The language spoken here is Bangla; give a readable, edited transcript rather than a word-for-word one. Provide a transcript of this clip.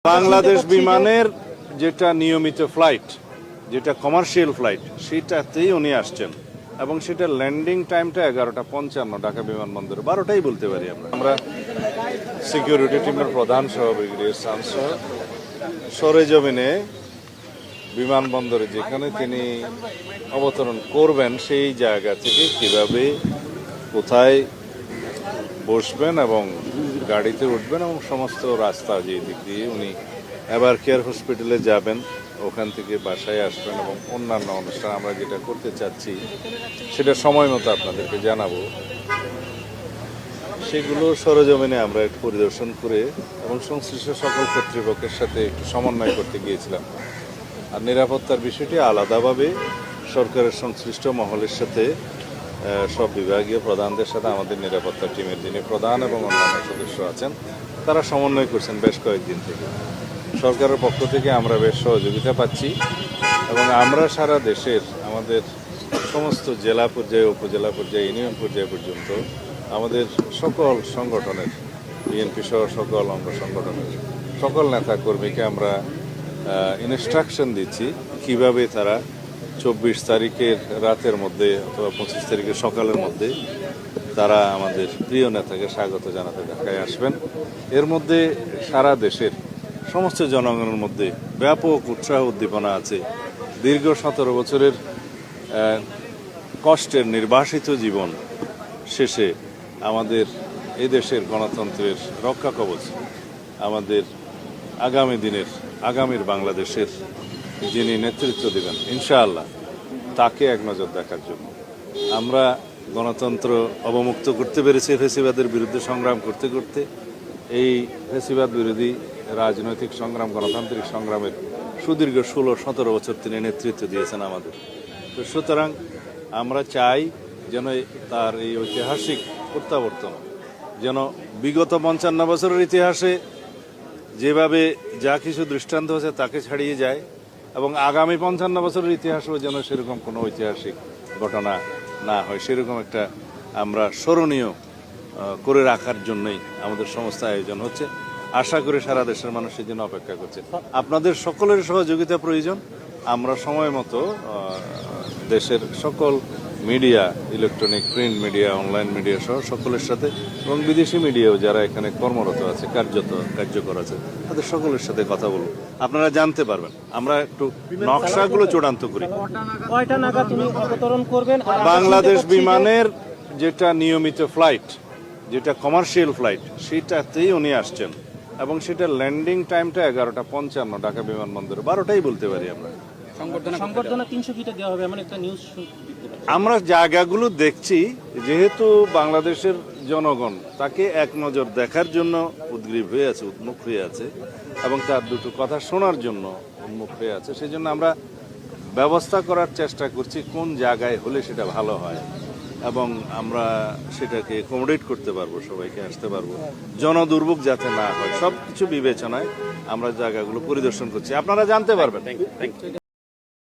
বাংলাদেশ বিমানের যেটা নিয়মিত ফ্লাইট, যেটা কমার্শিয়াল ফ্লাইট, সেটাতেই উনি আসছেন এবং সেটা ল্যান্ডিং টাইমটা 11:55 ঢাকা বিমানবন্দরে, 12টাই বলতে পারি আমরা সিকিউরিটি টিমের প্রধান সহ ব্রিগেডিয়ার সান সহ সরেজমিনে বিমানবন্দরে যেখানে তিনি অবতরণ করবেন সেই জায়গা থেকে কিভাবে কোথায় বসবেন এবং গাড়িতে উঠবেন এবং সমস্ত রাস্তা যে দিক দিয়ে উনি এবার কেয়ার হসপিটালে যাবেন, ওখান থেকে বাসায় আসবেন এবং অন্যান্য অনুষ্ঠান আমরা যেটা করতে চাচ্ছি সেটা সময় মতো আপনাদেরকে জানাবো। সেগুলো সরেজমিনে আমরা একটু পরিদর্শন করে এবং সংশ্লিষ্ট সকল কর্তৃপক্ষের সাথে একটু সমন্বয় করতে গিয়েছিলাম। আর নিরাপত্তার বিষয়টি আলাদাভাবে সরকারের সংশ্লিষ্ট মহলের সাথে সব বিভাগীয় প্রধানদের সাথে আমাদের নিরাপত্তা টিমের যিনি প্রধান এবং অন্যান্য সদস্য আছেন তারা সমন্বয় করছেন বেশ কয়েকদিন থেকে। সরকারের পক্ষ থেকে আমরা বেশ সহযোগিতা পাচ্ছি এবং আমরা সারা দেশের আমাদের সমস্ত জেলা পর্যায়ে, উপজেলা পর্যায়ে, ইউনিয়ন পর্যায়ে পর্যন্ত আমাদের সকল সংগঠনের, বিএনপি সহ সকল অঙ্গ সংগঠনের সকল নেতা কর্মীকে আমরা ইনস্ট্রাকশন দিচ্ছি কিভাবে তারা 24 তারিখের রাতের মধ্যে অথবা 25 তারিখের সকালের মধ্যে তারা আমাদের প্রিয় নেতাকে স্বাগত জানাতে ঢাকায় আসবেন। এর মধ্যে সারা দেশের সমস্ত জনগণের মধ্যে ব্যাপক উৎসাহ উদ্দীপনা আছে। দীর্ঘ 17 বছরের কষ্টের নির্বাসিত জীবন শেষে আমাদের এই দেশের গণতন্ত্রের রক্ষা কবচ, আমাদের আগামী দিনের, আগামীর বাংলাদেশের যিনি নেতৃত্ব দেবেন ইনশাআল্লাহ, তাকে এক নজর দেখার জন্য আমরা গণতন্ত্র অবমুক্ত করতে পেরেছি। ফ্যাসিবাদের বিরুদ্ধে সংগ্রাম করতে করতে এই ফ্যাসিবাদ বিরোধী রাজনৈতিক সংগ্রাম, গণতান্ত্রিক সংগ্রামের সুদীর্ঘ 16-17 বছর তিনি নেতৃত্ব দিয়েছেন আমাদের। তো সুতরাং আমরা চাই যেন তার এই ঐতিহাসিক প্রত্যাবর্তন যেন বিগত 55 বছরের ইতিহাসে যেভাবে যা কিছু দৃষ্টান্ত হয়েছে তাকে ছাড়িয়ে যায় এবং আগামী 55 বছরের ইতিহাসও যেন সেরকম কোনো ঐতিহাসিক ঘটনা না হয়, সেরকম একটা আমরা স্মরণীয় করে রাখার জন্যই আমাদের সমস্ত আয়োজন হচ্ছে। আশা করি সারা দেশের মানুষের জন্য অপেক্ষা করছে। আপনাদের সকলের সহযোগিতা প্রয়োজন। আমরা সময় মতো দেশের সকল media, electronic, print media, online media সহ সকলের সাথে এবং বিদেশি মিডিয়াও যারা এখানে কর্মরত আছে, কার্যকর আছে, তাদের সকলের সাথে কথা বলবো। আপনারা জানতে পারবেন। আমরা একটু নকশাগুলো চূড়ান্ত করি। বাংলাদেশ বিমানের যেটা নিয়মিত ফ্লাইট, যেটা কমার্শিয়াল ফ্লাইট, সেটাতেই উনি আসছেন এবং সেটা ল্যান্ডিং টাইমটা 11:55 ঢাকা বিমানবন্দরে, 12টাই বলতে পারি আমরা। সংবর্ধনা 300 ফিটে দেওয়া হবে এমন একটা নিউজ আমরা জায়গাগুলো দেখছি, যেহেতু বাংলাদেশের জনগণ তাকে এক নজর দেখার জন্য উদ্গ্রীব হয়ে আছে, উন্মুখ হয়ে আছে এবং তার দুটো কথা শোনার জন্য উন্মুখ হয়ে আছে। সেই জন্য আমরা ব্যবস্থা করার চেষ্টা করছি কোন জায়গায় হলে সেটা ভালো হয় এবং আমরা সেটাকে অ্যাকোমোডেট করতে পারবো, সবাইকে আসতে পারবো, জনদুর্ভোগ যাতে না হয়, সব কিছু বিবেচনায় আমরা জায়গাগুলো পরিদর্শন করছি। আপনারা জানতে পারবেন।